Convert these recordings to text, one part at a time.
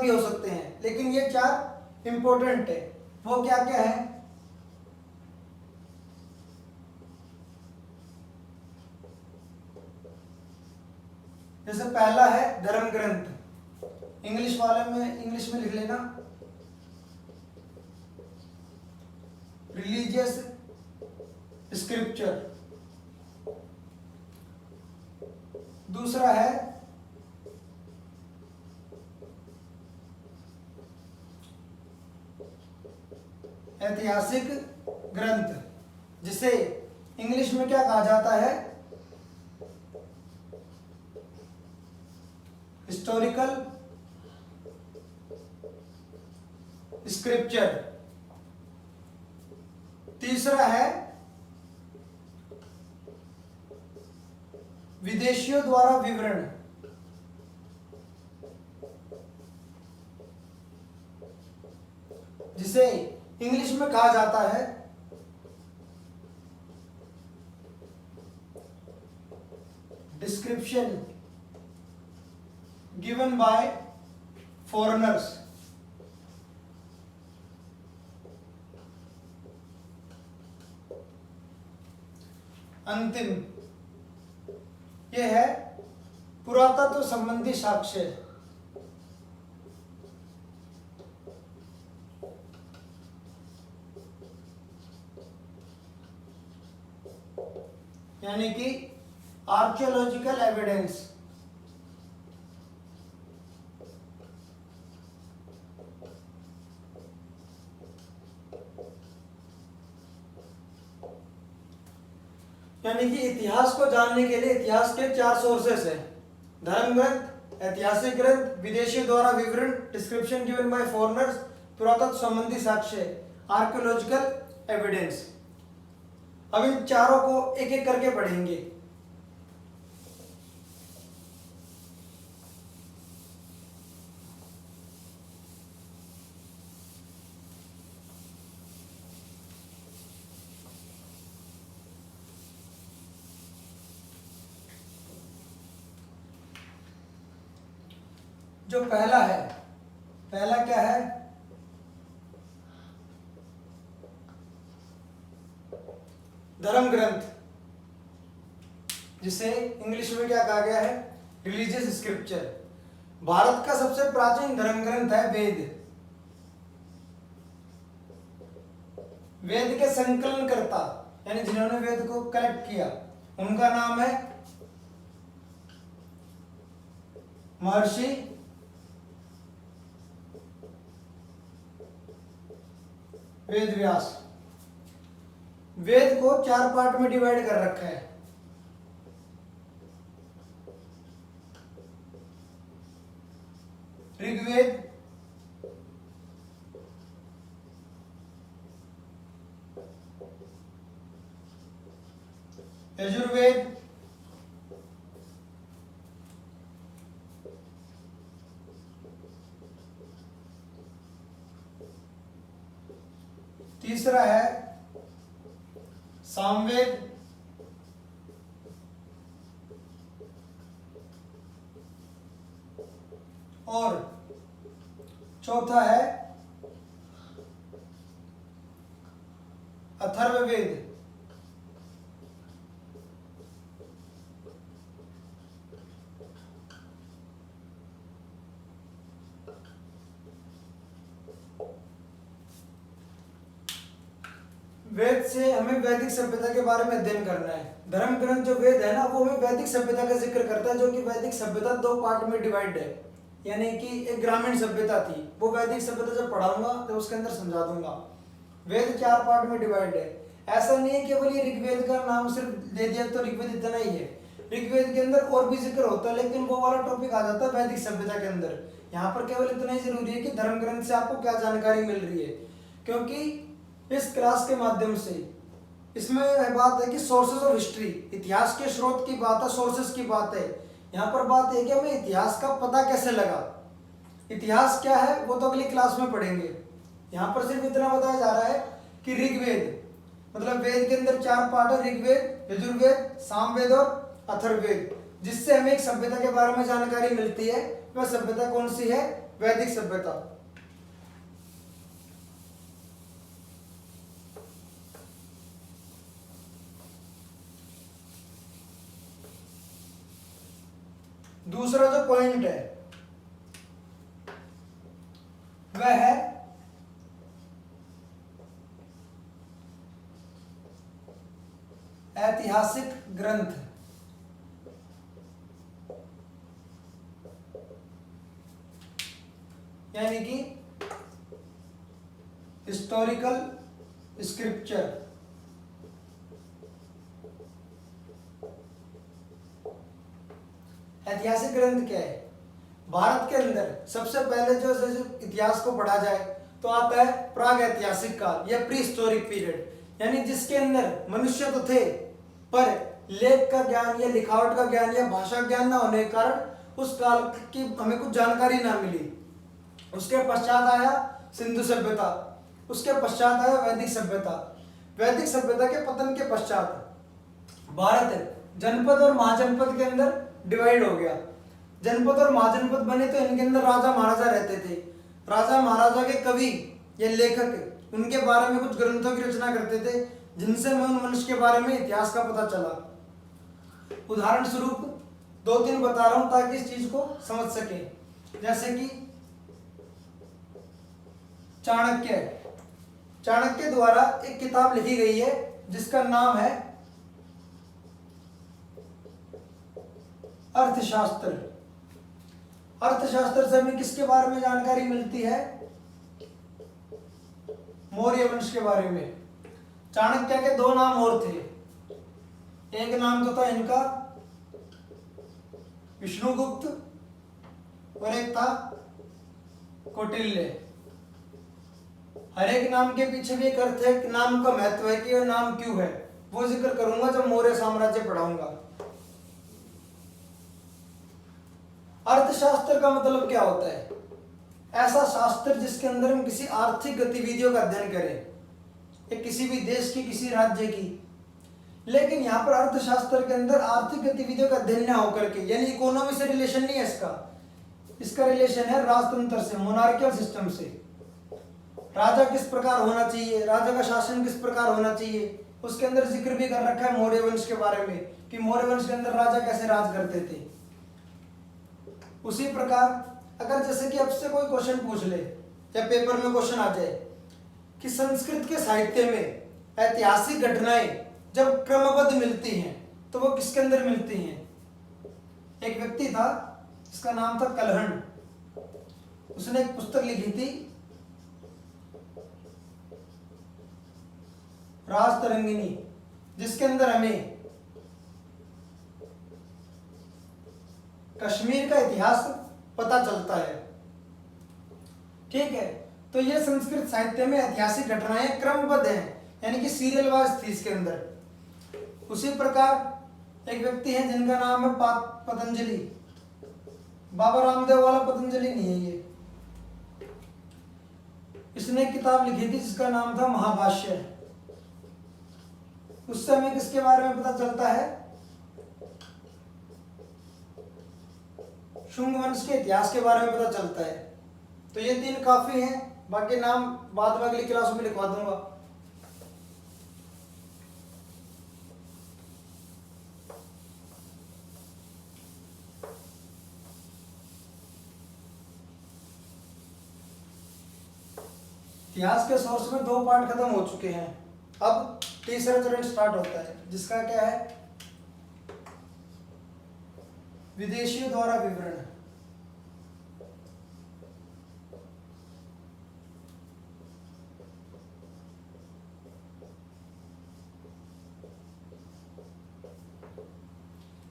भी हो सकते हैं, लेकिन ये 4 इंपॉर्टेंट है। वो क्या क्या है? जैसे पहला है धर्म ग्रंथ, इंग्लिश वाले में इंग्लिश में लिख लेना रिलीजियस स्क्रिप्चर। दूसरा है ऐतिहासिक ग्रंथ, जिसे इंग्लिश में क्या कहा जाता है? Historical scripture. तीसरा है विदेशियों द्वारा विवरण, जिसे इंग्लिश में कहा जाता है डिस्क्रिप्शन गिवन बाय फॉरेनर्स। अंतिम यह है पुरातत्व संबंधी साक्ष्य। यानी कि आर्कियोलॉजिकल एविडेंस। यानी कि इतिहास को जानने के लिए इतिहास के 4 सोर्सेस हैं: धर्म ग्रंथ, ऐतिहासिक ग्रंथ, विदेशियों द्वारा विवरण, डिस्क्रिप्शन गिवन बाय फॉरेनर्स, पुरातत्व संबंधी साक्ष्य, आर्कियोलॉजिकल एविडेंस। अब इन चारों को एक एक करके पढ़ेंगे। जो पहला है, पहला क्या है? धर्म ग्रंथ, जिसे इंग्लिश में क्या कहा गया है? Religious scripture. भारत का सबसे प्राचीन धर्म ग्रंथ है वेद। वेद के संकलनकर्ता यानी जिन्होंने वेद को कलेक्ट किया, उनका नाम है महर्षि वेद व्यास। वेद को 4 पार्ट में डिवाइड कर रखा है। ऋग्वेद, यजुर्वेद, तीसरा है सामवेद, और चौथा है अथर्ववेद। वेद से हमें वैदिक सभ्यता के बारे में अध्ययन करना है। धर्म ग्रंथ जो वेद है ना, वो हमें वैदिक सभ्यता का जिक्र करता है, जो कि वैदिक सभ्यता 2 पार्ट में डिवाइड है। यानी कि एक ग्रामीण सभ्यता थी, वो वैदिक सभ्यता जब पढ़ाऊंगा तो उसके अंदर समझा दूंगा। वेद 4 पार्ट में डिवाइड है। ऐसा नहीं है केवल ये ऋग्वेद का नाम सिर्फ दे दिया तो ऋग्वेद इतना ही है। ऋग्वेद के अंदर और भी जिक्र होता है, लेकिन वो वाला टॉपिक आ जाता है वैदिक सभ्यता के अंदर। यहाँ पर केवल इतना ही जरूरी है कि धर्म ग्रंथ से आपको क्या जानकारी मिल रही है, क्योंकि इस क्लास के माध्यम से इसमें बात है कि सोर्सेज ऑफ हिस्ट्री, इतिहास के स्रोत की बात है, सोर्सेज की बात है। यहाँ पर बात है कि हमें इतिहास का पता कैसे लगा, इतिहास क्या है वो तो अगली क्लास में पढ़ेंगे। यहाँ पर सिर्फ इतना बताया जा रहा है कि ऋग्वेद मतलब वेद के अंदर 4 पार्ट है, ऋग्वेद, यजुर्वेद, सामवेद और अथर्ववेद, जिससे हमें एक सभ्यता के बारे में जानकारी मिलती है। वह सभ्यता कौन सी है? वैदिक सभ्यता। दूसरा जो पॉइंट है वह है ऐतिहासिक ग्रंथ। यानी कि हिस्टोरिकल स्क्रिप्चर। ऐतिहासिक ग्रंथ क्या है? भारत के अंदर सबसे पहले जो इतिहास को पढ़ा जाए तो आता है प्राग ऐतिहासिक काल या प्री हिस्टोरिक पीरियड, यानी जिसके अंदर मनुष्य तो थे पर लेख का ज्ञान या लिखावट का ज्ञान या भाषा ज्ञान ना होने के कारण उस काल की हमें कुछ जानकारी ना मिली। उसके पश्चात आया सिंधु सभ्यता, उसके पश्चात आया वैदिक सभ्यता। वैदिक सभ्यता के पतन के पश्चात भारत जनपद और महाजनपद के अंदर डिवाइड हो गया। जनपद और महाजनपद बने तो इनके अंदर राजा महाराजा रहते थे। राजा महाराजा के कवि या लेखक उनके बारे में कुछ ग्रंथों की रचना करते थे जिनसे हमें उन मनुष्य के बारे में इतिहास का पता चला। उदाहरण स्वरूप 2-3 बता रहा हूं ताकि इस चीज को समझ सके। जैसे कि चाणक्य द्वारा एक किताब लिखी गई है जिसका नाम है अर्थशास्त्र। अर्थशास्त्र से हमें किसके बारे में जानकारी मिलती है? मौर्य वंश के बारे में। चाणक्य के 2 नाम और थे, एक नाम तो था इनका विष्णुगुप्त और एक था कौटिल्य। हर एक नाम के पीछे भी एक अर्थ है, नाम का महत्व है कि यह नाम क्यों है, वो जिक्र करूंगा जब मौर्य साम्राज्य पढ़ाऊंगा। अर्थशास्त्र का मतलब क्या होता है? ऐसा शास्त्र जिसके अंदर हम किसी आर्थिक गतिविधियों का अध्ययन करें, या किसी भी देश की, किसी राज्य की। लेकिन यहाँ पर अर्थशास्त्र के अंदर आर्थिक गतिविधियों का अध्ययन न होकर के, यानी इकोनॉमी से रिलेशन नहीं है इसका रिलेशन है राजतंत्र से, मोनार्कियल सिस्टम से। राजा किस प्रकार होना चाहिए, राजा का शासन किस प्रकार होना चाहिए, उसके अंदर जिक्र भी कर रखा है मौर्य वंश के बारे में कि मौर्य वंश के अंदर राजा कैसे राज करते थे। उसी प्रकार अगर जैसे कि आपसे कोई क्वेश्चन पूछ ले या पेपर में क्वेश्चन आ जाए कि संस्कृत के साहित्य में ऐतिहासिक घटनाएं जब क्रमबद्ध मिलती हैं तो वो किसके अंदर मिलती हैं? एक व्यक्ति था जिसका नाम था कलहण, उसने एक पुस्तक लिखी थी राजतरंगिणी, जिसके अंदर हमें कश्मीर का इतिहास पता चलता है। ठीक है, तो ये संस्कृत साहित्य में ऐतिहासिक घटनाएं क्रमबद्ध हैं, यानी कि सीरियल वाइज थी इसके अंदर। उसी प्रकार एक व्यक्ति है जिनका नाम है पतंजलि। बाबा रामदेव वाला पतंजलि नहीं है ये। इसने एक किताब लिखी थी जिसका नाम था महाभाष्य। उससे हमें किसके बारे में पता चलता है? शुंग वंश के इतिहास के बारे में पता चलता है। तो ये 3 काफी हैं, बाकी नाम बाद में अगली क्लास में लिखवा दूंगा। इतिहास के सोर्स में 2 पार्ट खत्म हो चुके हैं, अब तीसरा चरण स्टार्ट होता है जिसका क्या है? विदेशियों द्वारा विवरण।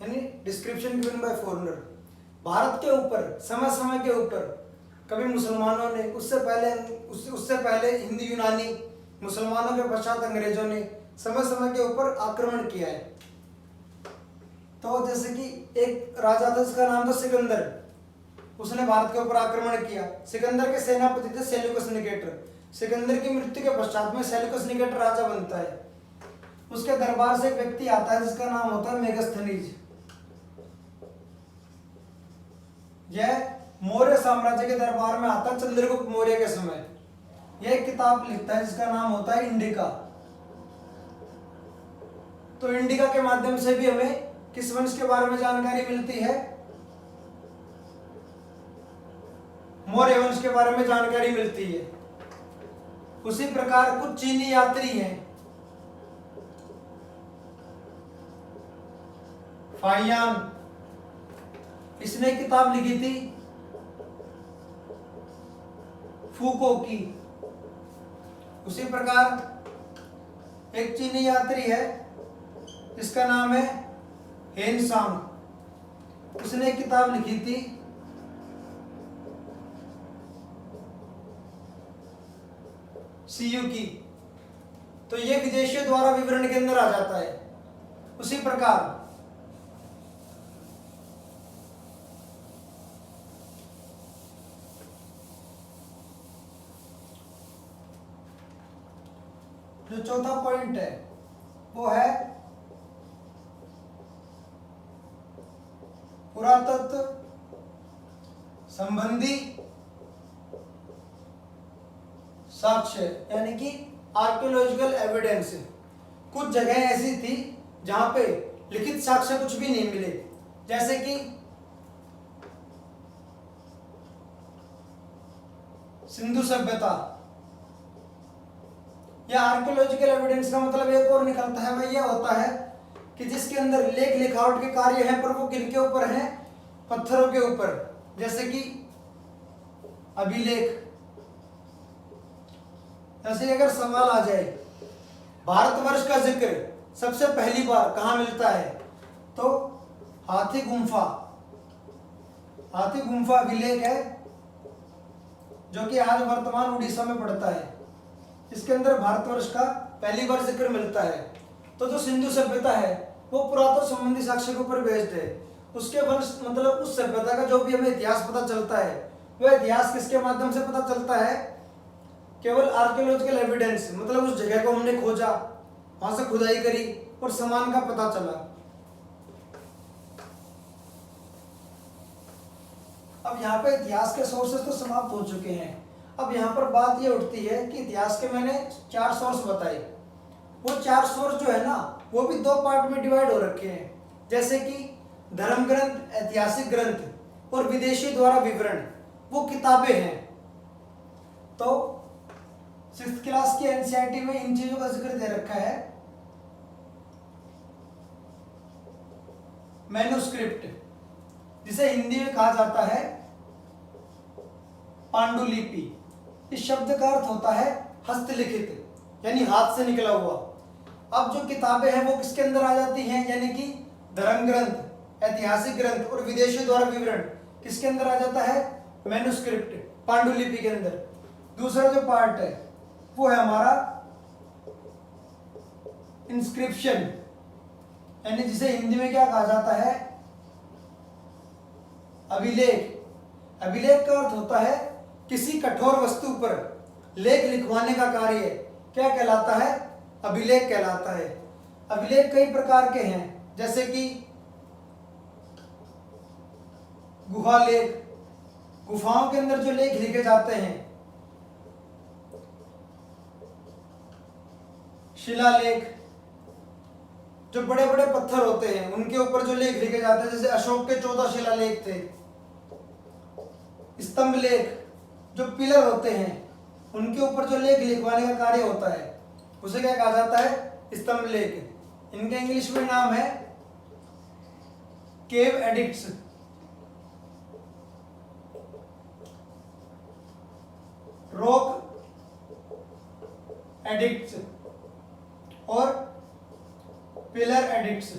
यानी description given by foreigner. Bharat के ऊपर समय समय के ऊपर कभी मुसलमानों ने, उससे पहले हिंदी यूनानी, मुसलमानों के पश्चात अंग्रेजों ने समय समय के ऊपर आक्रमण किया है। तो जैसे कि एक राजा था जिसका नाम था सिकंदर, उसने भारत के ऊपर आक्रमण किया। सिकंदर के सेनापति थे सेल्यूकस निकेटर। सिकंदर की मृत्यु के पश्चात में सेल्यूकस निकेटर राजा बनता है। उसके दरबार से एक व्यक्ति आता है जिसका नाम होता है मेगस्थनीज। यह मौर्य साम्राज्य के दरबार में आता है चंद्रगुप्त मौर्य के समय। यह एक किताब लिखता है जिसका नाम होता है इंडिका। तो इंडिका के माध्यम से भी हमें किस वंश के बारे में जानकारी मिलती है? मौर्य वंश के बारे में जानकारी मिलती है। उसी प्रकार कुछ चीनी यात्री हैं, फाहियान, इसने किताब लिखी थी फूको की। उसी प्रकार एक चीनी यात्री है जिसका नाम है हेन सांग, उसने एक किताब लिखी थी सीयू की। तो ये विदेशियों द्वारा विवरण के अंदर आ जाता है। उसी प्रकार जो चौथा पॉइंट है वो है पुरातत्व संबंधी साक्ष्य, यानी कि आर्कियोलॉजिकल एविडेंस। कुछ जगह ऐसी थी जहां पे लिखित साक्ष्य कुछ भी नहीं मिले, जैसे कि सिंधु सभ्यता। या आर्कियोलॉजिकल एविडेंस का मतलब एक और निकलता है, वह यह होता है कि जिसके अंदर लेख लिखावट के कार्य हैं पर वो किनके ऊपर हैं? पत्थरों के ऊपर। जैसे कि अभिलेख। जैसे अगर सवाल आ जाए भारतवर्ष का जिक्र सबसे पहली बार कहाँ मिलता है, तो हाथी गुम्फा। हाथी गुम्फा अभिलेख है जो कि आज वर्तमान उड़ीसा में पड़ता है। इसके अंदर भारतवर्ष का पहली बार जिक्र मिलता है। तो जो सिंधु सभ्यता है वो पुरातत्व संबंधी साक्ष्य के ऊपर बेस्ड है। उसके वंश मतलब उस सभ्यता का जो भी हमें इतिहास पता चलता है, वह इतिहास किसके माध्यम से पता चलता है? केवल आर्कियोलॉजिकल एविडेंस, मतलब उस जगह को हमने खोजा, वहां से खुदाई करी और सामान का पता चला। अब यहाँ पे इतिहास के सोर्सेस तो समाप्त हो चुके हैं। अब यहाँ पर बात ये उठती है कि इतिहास के मैंने 4 सोर्स बताए। वो 4 सोर्स जो है ना, वो भी 2 पार्ट में डिवाइड हो रखे हैं। जैसे कि धर्म ग्रंथ, ऐतिहासिक ग्रंथ और विदेशी द्वारा विवरण, वो किताबें हैं। तो 6th क्लास की एनसीईआरटी में इन चीजों का जिक्र दे रखा है। मैन्युस्क्रिप्ट, जिसे हिंदी में कहा जाता है पांडुलिपि। इस शब्द का अर्थ होता है हस्तलिखित, यानी हाथ से निकला हुआ। अब जो किताबें हैं वो किसके अंदर आ जाती हैं? यानी कि धर्म ग्रंथ, ऐतिहासिक ग्रंथ और विदेशियों द्वारा विवरण किसके अंदर आ जाता है? मैन्युस्क्रिप्ट, पांडुलिपि के अंदर। दूसरा जो पार्ट है वो है हमारा इंस्क्रिप्शन, यानी जिसे हिंदी में क्या कहा जाता है? अभिलेख। अभिलेख का अर्थ होता है किसी कठोर वस्तु पर लेख लिखवाने का कार्य क्या कहलाता है? अभिलेख कहलाता है। अभिलेख कई प्रकार के हैं, जैसे कि गुहा लेख, गुफाओं के अंदर जो लेख लिखे जाते हैं। शिलालेख, जो बड़े बड़े पत्थर होते हैं उनके ऊपर जो लेख लिखे जाते हैं, जैसे अशोक के 14 शिलालेख थे। स्तंभ लेख, जो पिलर होते हैं उनके ऊपर जो लेख लिखवाने का कार्य होता है उसे क्या कहा जाता है? स्तंभ लेख। इनके इंग्लिश में नाम है केव एडिक्ट्स। रॉक एडिक्ट्स और पिलर एडिक्ट्स।